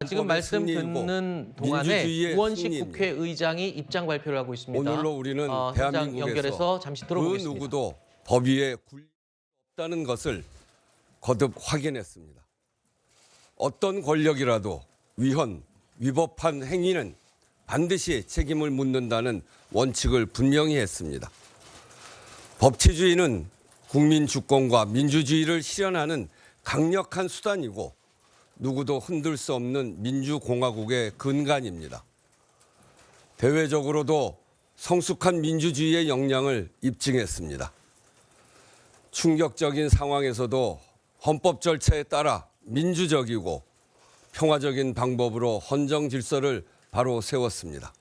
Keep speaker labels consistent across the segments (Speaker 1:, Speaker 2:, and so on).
Speaker 1: 지금 말씀
Speaker 2: 승리이고
Speaker 1: 듣는 동안에
Speaker 2: 민주주의의
Speaker 1: 우원식
Speaker 2: 승리입니다.
Speaker 1: 국회의장이 입장 발표를 하고 있습니다.
Speaker 2: 오늘로 우리는
Speaker 1: 현장
Speaker 2: 대한민국에서
Speaker 1: 연결해서 잠시
Speaker 2: 그
Speaker 1: 들어보겠습니다.
Speaker 2: 누구도 법 위에 굴 없다는 것을 거듭 확인했습니다. 어떤 권력이라도 위법한 행위는 반드시 책임을 묻는다는 원칙을 분명히 했습니다. 법치주의는 국민 주권과 민주주의를 실현하는 강력한 수단이고 누구도 흔들 수 없는 민주공화국의 근간입니다. 대외적으로도 성숙한 민주주의의 역량을 입증했습니다. 충격적인 상황에서도 헌법 절차에 따라 민주적이고 평화적인 방법으로 헌정 질서를 바로 세웠습니다.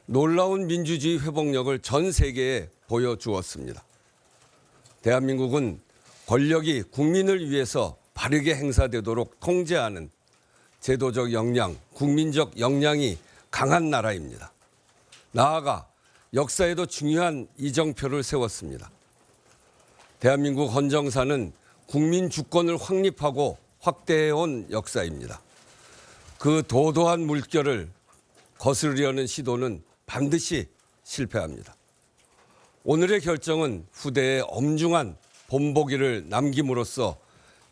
Speaker 2: 놀라운 민주주의 회복력을 전 세계에 보여주었습니다. 대한민국은 권력이 국민을 위해서 바르게 행사되도록 통제하는 제도적 역량, 국민적 역량이 강한 나라입니다. 나아가 역사에도 중요한 이정표를 세웠습니다. 대한민국 헌정사는 국민 주권을 확립하고 확대해온 역사입니다. 그 도도한 물결을 거스르려는 시도는 반드시 실패합니다. 오늘의 결정은 후대에 엄중한 본보기를 남김으로써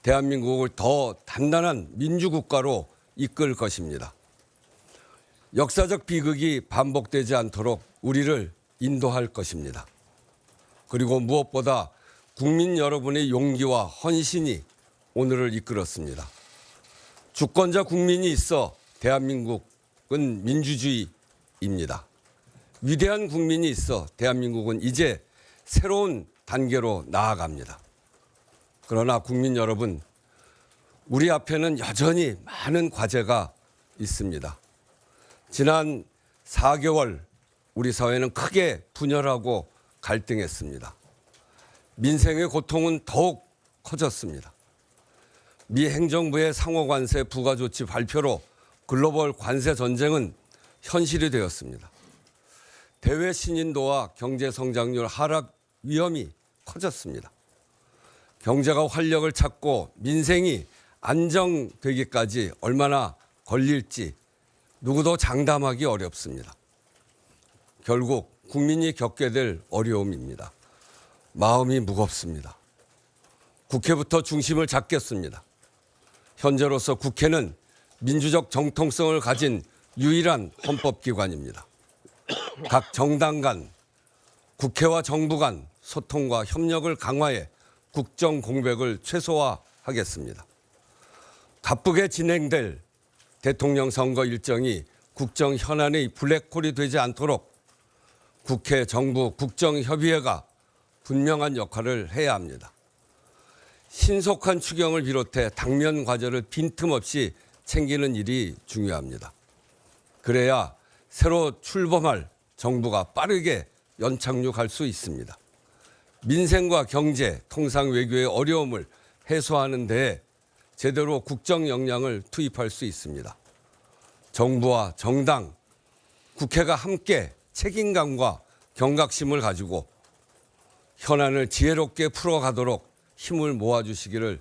Speaker 2: 대한민국을 더 단단한 민주국가로 이끌 것입니다. 역사적 비극이 반복되지 않도록 우리를 인도할 것입니다. 그리고 무엇보다 국민 여러분의 용기와 헌신이 오늘을 이끌었습니다. 주권자 국민이 있어 대한민국은 민주주의입니다. 위대한 국민이 있어 대한민국은 이제 새로운 단계로 나아갑니다. 그러나 국민 여러분, 우리 앞에는 여전히 많은 과제가 있습니다. 지난 4개월 우리 사회는 크게 분열하고 갈등했습니다. 민생의 고통은 더욱 커졌습니다. 미 행정부의 상호관세 부가조치 발표로 글로벌 관세 전쟁은 현실이 되었습니다. 대외 신인도와 경제 성장률 하락 위험이 커졌습니다. 경제가 활력을 찾고 민생이 안정되기까지 얼마나 걸릴지 누구도 장담하기 어렵습니다. 결국 국민이 겪게 될 어려움입니다. 마음이 무겁습니다. 국회부터 중심을 잡겠습니다. 현재로서 국회는 민주적 정통성을 가진 유일한 헌법기관입니다. 각 정당 간, 국회와 정부 간 소통과 협력을 강화해 국정 공백을 최소화하겠습니다. 바쁘게 진행될 대통령 선거 일정이 국정 현안의 블랙홀이 되지 않도록 국회, 정부, 국정협의회가 분명한 역할을 해야 합니다. 신속한 추경을 비롯해 당면 과제를 빈틈없이 챙기는 일이 중요합니다. 그래야 새로 출범할 정부가 빠르게 연착륙할 수 있습니다. 민생과 경제, 통상 외교의 어려움을 해소하는 데 제대로 국정 역량을 투입할 수 있습니다. 정부와 정당, 국회가 함께 책임감과 경각심을 가지고 현안을 지혜롭게 풀어가도록 힘을 모아주시기를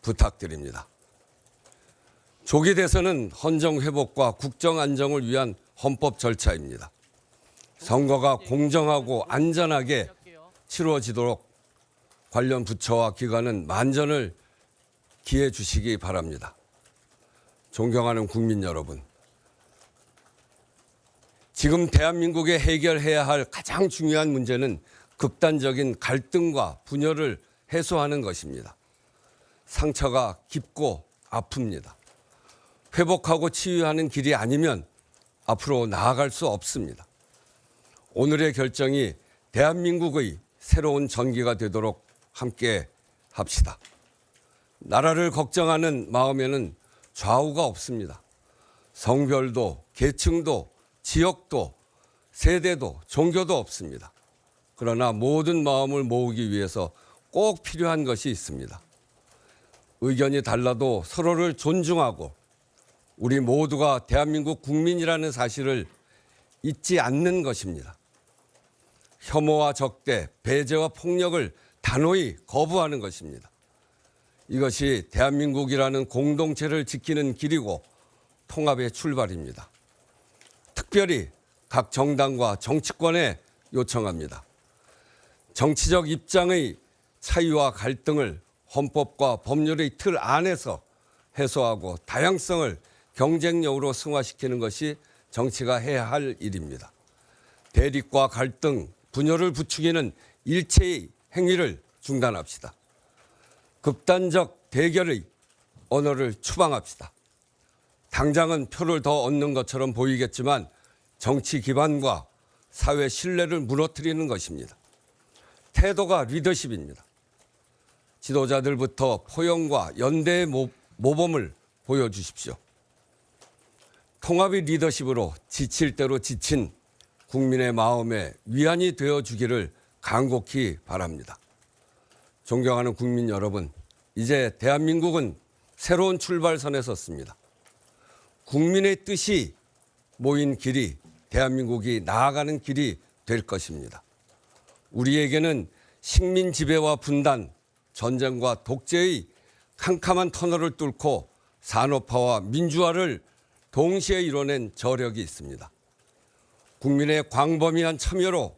Speaker 2: 부탁드립니다. 조기 대선은 헌정 회복과 국정 안정을 위한 헌법 절차입니다. 선거가 공정하고 안전하게 치루어지도록 관련 부처와 기관은 만전을 기해 주시기 바랍니다. 존경하는 국민 여러분, 지금 대한민국에 해결해야 할 가장 중요한 문제는 극단적인 갈등과 분열을 해소하는 것입니다. 상처가 깊고 아픕니다. 회복하고 치유하는 길이 아니면 앞으로 나아갈 수 없습니다. 오늘의 결정이 대한민국의 새로운 전기가 되도록 함께 합시다. 나라를 걱정하는 마음에는 좌우가 없습니다. 성별도, 계층도, 지역도, 세대도, 종교도 없습니다. 그러나 모든 마음을 모으기 위해서 꼭 필요한 것이 있습니다. 의견이 달라도 서로를 존중하고 우리 모두가 대한민국 국민이라는 사실을 잊지 않는 것입니다. 혐오와 적대, 배제와 폭력을 단호히 거부하는 것입니다. 이것이 대한민국이라는 공동체를 지키는 길이고 통합의 출발입니다. 특별히 각 정당과 정치권에 요청합니다. 정치적 입장의 차이와 갈등을 헌법과 법률의 틀 안에서 해소하고 다양성을 경쟁력으로 승화시키는 것이 정치가 해야 할 일입니다. 대립과 갈등, 분열을 부추기는 일체의 행위를 중단합시다. 극단적 대결의 언어를 추방합시다. 당장은 표를 더 얻는 것처럼 보이겠지만 정치 기반과 사회 신뢰를 무너뜨리는 것입니다. 태도가 리더십입니다. 지도자들부터 포용과 연대의 모범을 보여주십시오. 통합의 리더십으로 지칠 대로 지친 국민의 마음에 위안이 되어주기를 간곡히 바랍니다. 존경하는 국민 여러분, 이제 대한민국은 새로운 출발선에 섰습니다. 국민의 뜻이 모인 길이 대한민국이 나아가는 길이 될 것입니다. 우리에게는 식민 지배와 분단, 전쟁과 독재의 캄캄한 터널을 뚫고 산업화와 민주화를 동시에 이뤄낸 저력이 있습니다. 국민의 광범위한 참여로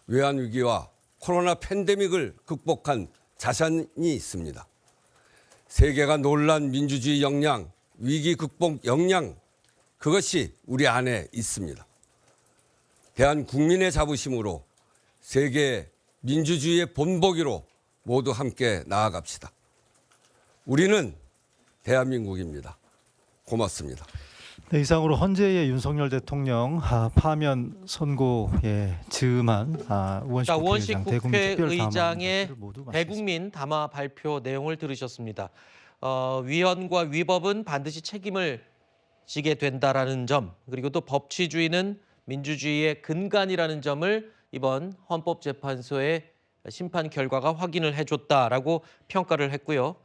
Speaker 2: 외환위기와 코로나 팬데믹을 극복한 자산이 있습니다. 세계가 놀란 민주주의 역량, 위기 극복 역량, 그것이 우리 안에 있습니다. 대한 국민의 자부심으로 세계 민주주의의 본보기로 모두 함께 나아갑시다. 우리는 대한민국입니다. 고맙습니다.
Speaker 3: 네, 이상으로 헌재의 윤석열 대통령 파면 선고에 즈음한
Speaker 1: 우원식 국회의장의
Speaker 3: 모두 마치겠습니다.
Speaker 1: 대국민 담화 발표 내용을 들으셨습니다. 위헌과 위법은 반드시 책임을 지게 된다라는 점, 그리고 또 법치주의는 민주주의의 근간이라는 점을 이번 헌법재판소의 심판 결과가 확인을 해줬다라고 평가를 했고요.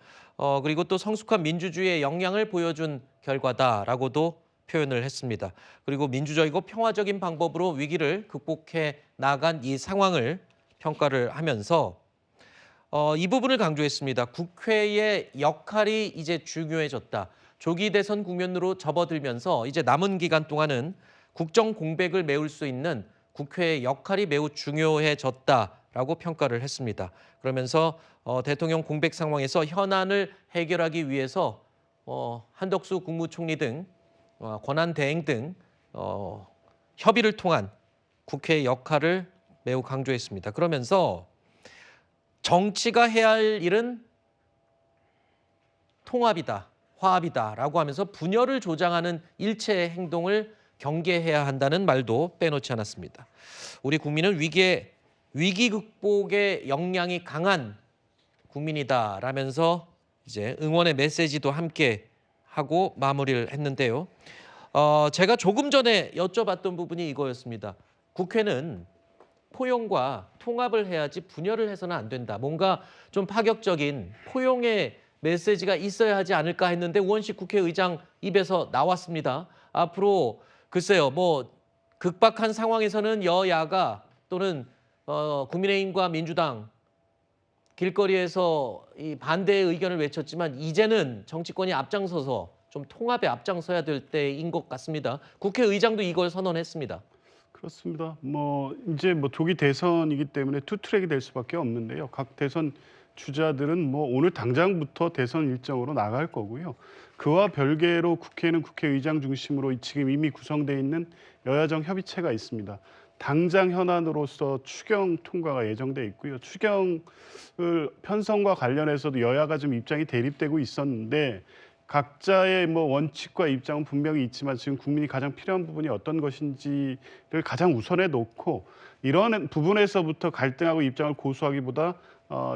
Speaker 1: 그리고 또 성숙한 민주주의의 역량을 보여준 결과다라고도 표현을 했습니다. 그리고 민주적이고 평화적인 방법으로 위기를 극복해 나간 이 상황을 평가를 하면서 이 부분을 강조했습니다. 국회의 역할이 이제 중요해졌다. 조기 대선 국면으로 접어들면서 이제 남은 기간 동안은 국정 공백을 메울 수 있는 국회의 역할이 매우 중요해졌다라고 평가를 했습니다. 그러면서 대통령 공백 상황에서 현안을 해결하기 위해서 한덕수 국무총리 등 권한대행 등 협의를 통한 국회의 역할을 매우 강조했습니다. 그러면서 정치가 해야 할 일은 통합이다, 화합이다라고 하면서 분열을 조장하는 일체의 행동을 경계해야 한다는 말도 빼놓지 않았습니다. 우리 국민은 위기 극복의 역량이 강한 국민이다라면서 이제 응원의 메시지도 함께 하고 마무리를 했는데요. 제가 조금 전에 여쭤봤던 부분이 이거였습니다. 국회는 포용과 통합을 해야지 분열을 해서는 안 된다. 뭔가 좀 파격적인 포용의 메시지가 있어야 하지 않을까 했는데 우원식 국회의장 입에서 나왔습니다. 앞으로 글쎄요, 뭐 극박한 상황에서는 여야가 또는 국민의힘과 민주당 길거리에서 이 반대의 의견을 외쳤지만 이제는 정치권이 앞장서서 좀 통합에 앞장서야 될 때인 것 같습니다. 국회의장도 이걸 선언했습니다.
Speaker 4: 그렇습니다. 이제 조기 대선이기 때문에 투트랙이 될 수밖에 없는데요. 각 대선 주자들은 오늘 당장부터 대선 일정으로 나갈 거고요. 그와 별개로 국회는 국회의장 중심으로 지금 이미 구성되어 있는 여야정 협의체가 있습니다. 당장 현안으로서 추경 통과가 예정돼 있고요. 추경을 편성과 관련해서도 여야가 좀 입장이 대립되고 있었는데 각자의 원칙과 입장은 분명히 있지만 지금 국민이 가장 필요한 부분이 어떤 것인지를 가장 우선해 놓고 이런 부분에서부터 갈등하고 입장을 고수하기보다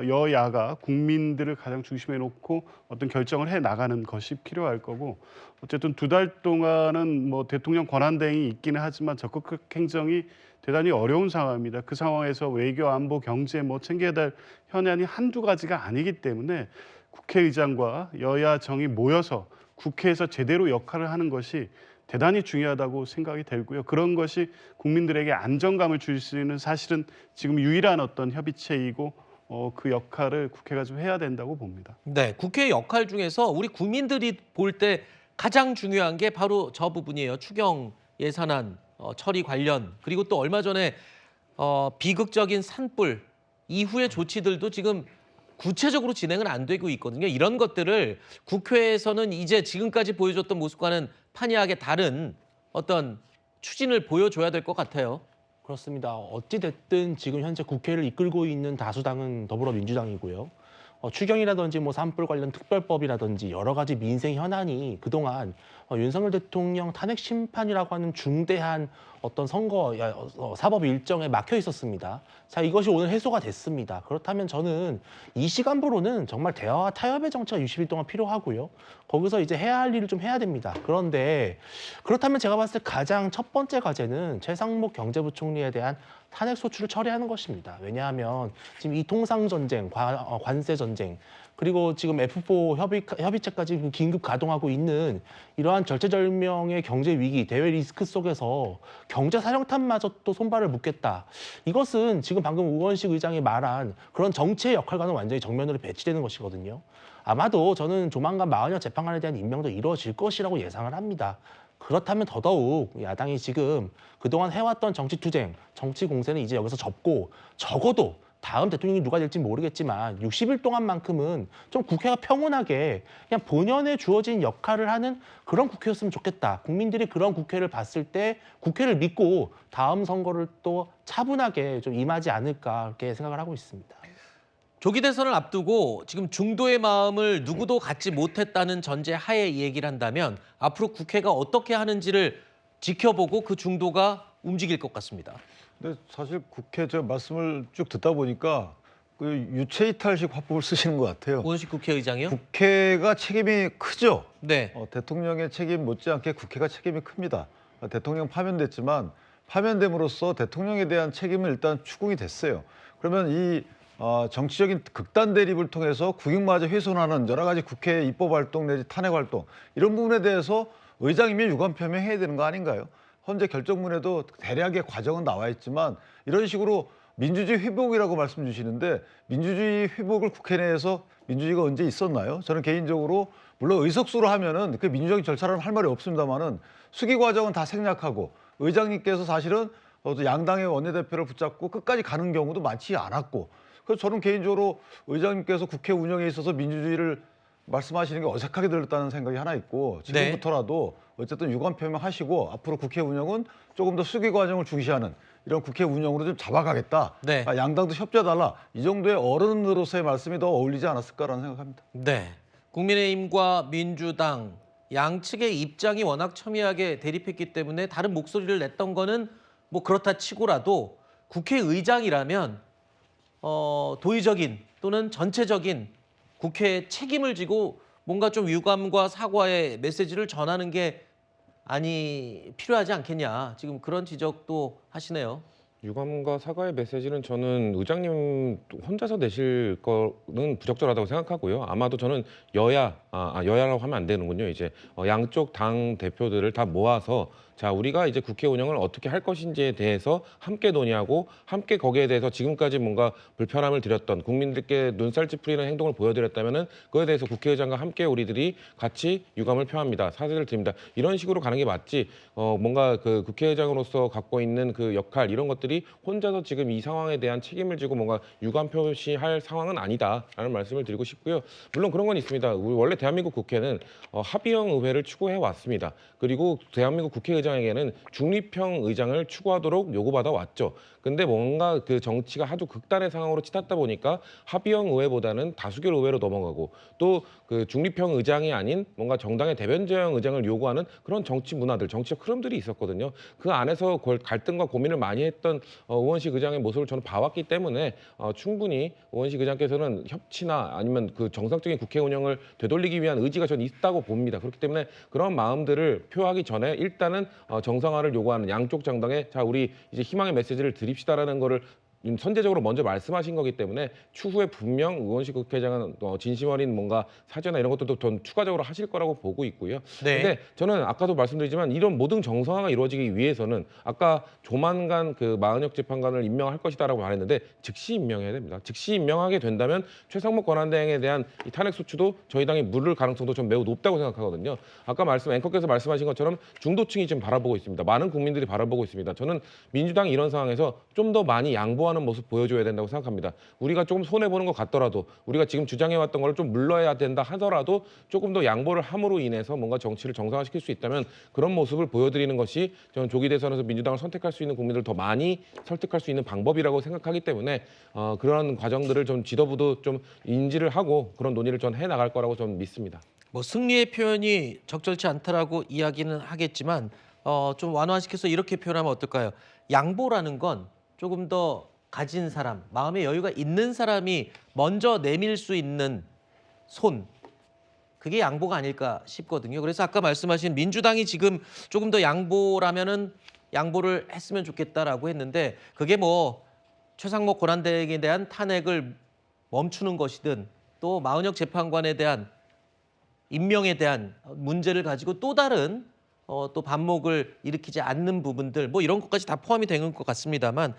Speaker 4: 여야가 국민들을 가장 중심에 놓고 어떤 결정을 해 나가는 것이 필요할 거고 어쨌든 2달 동안은 대통령 권한대행이 있기는 하지만 적극 행정이 대단히 어려운 상황입니다. 그 상황에서 외교, 안보, 경제 챙겨야 될 현안이 한두 가지가 아니기 때문에 국회의장과 여야정이 모여서 국회에서 제대로 역할을 하는 것이 대단히 중요하다고 생각이 들고요. 그런 것이 국민들에게 안정감을 줄 수 있는 사실은 지금 유일한 어떤 협의체이고 그 역할을 국회가 좀 해야 된다고 봅니다.
Speaker 1: 네, 국회의 역할 중에서 우리 국민들이 볼 때 가장 중요한 게 바로 저 부분이에요. 추경 예산안 처리 관련, 그리고 또 얼마 전에 비극적인 산불 이후의 조치들도 지금 구체적으로 진행은 안 되고 있거든요. 이런 것들을 국회에서는 이제 지금까지 보여줬던 모습과는 판이하게 다른 어떤 추진을 보여줘야 될 것 같아요.
Speaker 5: 그렇습니다. 어찌 됐든 지금 현재 국회를 이끌고 있는 다수당은 더불어민주당이고요. 추경이라든지 뭐 산불 관련 특별법이라든지 여러 가지 민생 현안이 그동안 윤석열 대통령 탄핵 심판이라고 하는 중대한 어떤 선거 사법 일정에 막혀 있었습니다. 자, 이것이 오늘 해소가 됐습니다. 그렇다면 저는 이 시간부로는 정말 대화와 타협의 정치가 60일 동안 필요하고요. 거기서 이제 해야 할 일을 좀 해야 됩니다. 그런데 그렇다면 제가 봤을 때 가장 첫 번째 과제는 최상목 경제부총리에 대한 탄핵 소추를 처리하는 것입니다. 왜냐하면 지금 이 통상 전쟁, 관세 전쟁, 그리고 지금 F4 협의체까지 긴급 가동하고 있는 이러한 절체절명의 경제 위기, 대외 리스크 속에서 경제 사령탑마저 또 손발을 묶겠다. 이것은 지금 방금 우원식 의장이 말한 그런 정치의 역할과는 완전히 정면으로 배치되는 것이거든요. 아마도 저는 조만간 마흔여 재판관에 대한 임명도 이루어질 것이라고 예상을 합니다. 그렇다면 더더욱 야당이 지금 그동안 해왔던 정치투쟁, 정치 공세는 이제 여기서 접고 적어도 다음 대통령이 누가 될지 모르겠지만 60일 동안만큼은 좀 국회가 평온하게 그냥 본연에 주어진 역할을 하는 그런 국회였으면 좋겠다. 국민들이 그런 국회를 봤을 때 국회를 믿고 다음 선거를 또 차분하게 좀 임하지 않을까 그렇게 생각을 하고 있습니다.
Speaker 1: 조기 대선을 앞두고 지금 중도의 마음을 누구도 갖지 못했다는 전제 하에 얘기를 한다면 앞으로 국회가 어떻게 하는지를 지켜보고 그 중도가 움직일 것 같습니다.
Speaker 6: 근데 사실 국회 저 말씀을 쭉 듣다 보니까 그 유체이탈식 화법을 쓰시는 것 같아요.
Speaker 1: 우원식 국회의장이요?
Speaker 6: 국회가 책임이 크죠.
Speaker 1: 네.
Speaker 6: 대통령의 책임 못지않게 국회가 책임이 큽니다. 대통령 파면됐지만 파면됨으로써 대통령에 대한 책임은 일단 추궁이 됐어요. 그러면 이 정치적인 극단 대립을 통해서 국익마저 훼손하는 여러 가지 국회 입법 활동 내지 탄핵 활동 이런 부분에 대해서 의장이면 유감 표명해야 되는 거 아닌가요? 헌재 결정문에도 대략의 과정은 나와 있지만 이런 식으로 민주주의 회복이라고 말씀 주시는데 민주주의 회복을 국회 내에서 민주주의가 언제 있었나요? 저는 개인적으로 물론 의석수로 하면은 그 민주적인 절차라는 할 말이 없습니다만은 수기 과정은 다 생략하고 의장님께서 사실은 양당의 원내대표를 붙잡고 끝까지 가는 경우도 많지 않았고 그래서 저는 개인적으로 의장님께서 국회 운영에 있어서 민주주의를 말씀하시는 게 어색하게 들렸다는 생각이 하나 있고 지금부터라도 어쨌든 유감 표명하시고 앞으로 국회 운영은 조금 더 수기 과정을 중시하는 이런 국회 운영으로 좀 잡아가겠다.
Speaker 1: 네.
Speaker 6: 양당도 협조해달라. 이 정도의 어른으로서의 말씀이 더 어울리지 않았을까라는 생각합니다.
Speaker 1: 네. 국민의힘과 민주당 양측의 입장이 워낙 첨예하게 대립했기 때문에 다른 목소리를 냈던 거는 뭐 그렇다 치고라도 국회의장이라면 도의적인 또는 전체적인 국회에 책임을 지고 뭔가 좀 유감과 사과의 메시지를 전하는 게 필요하지 않겠냐. 지금 그런 지적도 하시네요.
Speaker 7: 유감과 사과의 메시지는 저는 의장님 혼자서 내실 거는 부적절하다고 생각하고요. 아마도 저는 여야라고 하면 안 되는군요. 이제 양쪽 당 대표들을 다 모아서 자, 우리가 이제 국회 운영을 어떻게 할 것인지에 대해서 함께 논의하고 함께 거기에 대해서 지금까지 뭔가 불편함을 드렸던 국민들께 눈살 찌푸리는 행동을 보여드렸다면은 그에 대해서 국회의장과 함께 우리들이 같이 유감을 표합니다. 사죄를 드립니다. 이런 식으로 가는 게 맞지. 뭔가 그 국회의장으로서 갖고 있는 그 역할 이런 것들이 혼자서 지금 이 상황에 대한 책임을 지고 뭔가 유감 표시할 상황은 아니다라는 말씀을 드리고 싶고요. 물론 그런 건 있습니다. 우리 원래 대한민국 국회는 합의형 의회를 추구해 왔습니다. 그리고 대한민국 국회의장에게는 중립형 의장을 추구하도록 요구받아 왔죠. 근데 뭔가 그 정치가 하도 극단의 상황으로 치닫다 보니까 합의형 의회보다는 다수결 의회로 넘어가고 또 그 중립형 의장이 아닌 뭔가 정당의 대변자형 의장을 요구하는 그런 정치 문화들, 정치적 흐름들이 있었거든요. 그 안에서 갈등과 고민을 많이 했던 우원식 의장의 모습을 저는 봐왔기 때문에 충분히 우원식 의장께서는 협치나 아니면 그 정상적인 국회 운영을 되돌리기 위한 의지가 저는 있다고 봅니다. 그렇기 때문에 그런 마음들을 표하기 전에 일단은 정상화를 요구하는 양쪽 정당에 자 우리 이제 희망의 메시지를 드립시다라는 거를 선제적으로 먼저 말씀하신 거기 때문에 추후에 분명 의원식 국회의장은 진심 어린 뭔가 사죄나 이런 것들도 전 추가적으로 하실 거라고 보고 있고요.
Speaker 1: 네.
Speaker 7: 근데 저는 아까도 말씀드리지만 이런 모든 정상화가 이루어지기 위해서는 아까 조만간 그 마은혁 재판관을 임명할 것이다라고 말했는데 즉시 임명해야 됩니다. 즉시 임명하게 된다면 최상목 권한대행에 대한 이 탄핵 소추도 저희 당이 물을 가능성도 좀 매우 높다고 생각하거든요. 아까 앵커께서 말씀하신 것처럼 중도층이 지금 바라보고 있습니다. 많은 국민들이 바라보고 있습니다. 저는 민주당이 이런 상황에서 좀 더 많이 양보하는 모습 보여줘야 된다고 생각합니다. 우리가 조금 손해보는 것 같더라도 우리가 지금 주장해왔던 걸 좀 물러야 된다 하더라도 조금 더 양보를 함으로 인해서 뭔가 정치를 정상화시킬 수 있다면 그런 모습을 보여드리는 것이 저는 조기 대선에서 민주당을 선택할 수 있는 국민들을 더 많이 설득할 수 있는 방법이라고 생각하기 때문에 그런 과정들을 좀 지도부도 좀 인지를 하고 그런 논의를 전 해나갈 거라고 저는 믿습니다.
Speaker 1: 뭐 승리의 표현이 적절치 않다라고 이야기는 하겠지만 좀 완화시켜서 이렇게 표현하면 어떨까요? 양보라는 건 조금 더 가진 사람, 마음의 여유가 있는 사람이 먼저 내밀 수 있는 손, 그게 양보가 아닐까 싶거든요. 그래서 아까 말씀하신 민주당이 지금 조금 더 양보라면은 양보를 했으면 좋겠다라고 했는데 그게 뭐 최상목 권한대행에 대한 탄핵을 멈추는 것이든 또 마은혁 재판관에 대한 임명에 대한 문제를 가지고 또 다른 또 반목을 일으키지 않는 부분들 뭐 이런 것까지 다 포함이 되는 것 같습니다만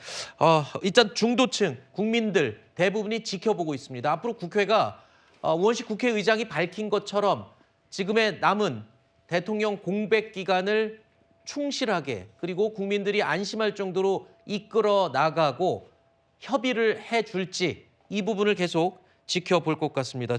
Speaker 1: 일단 중도층 국민들 대부분이 지켜보고 있습니다. 앞으로 국회가 우원식 국회의장이 밝힌 것처럼 지금의 남은 대통령 공백 기간을 충실하게 그리고 국민들이 안심할 정도로 이끌어 나가고 협의를 해줄지 이 부분을 계속 지켜볼 것 같습니다.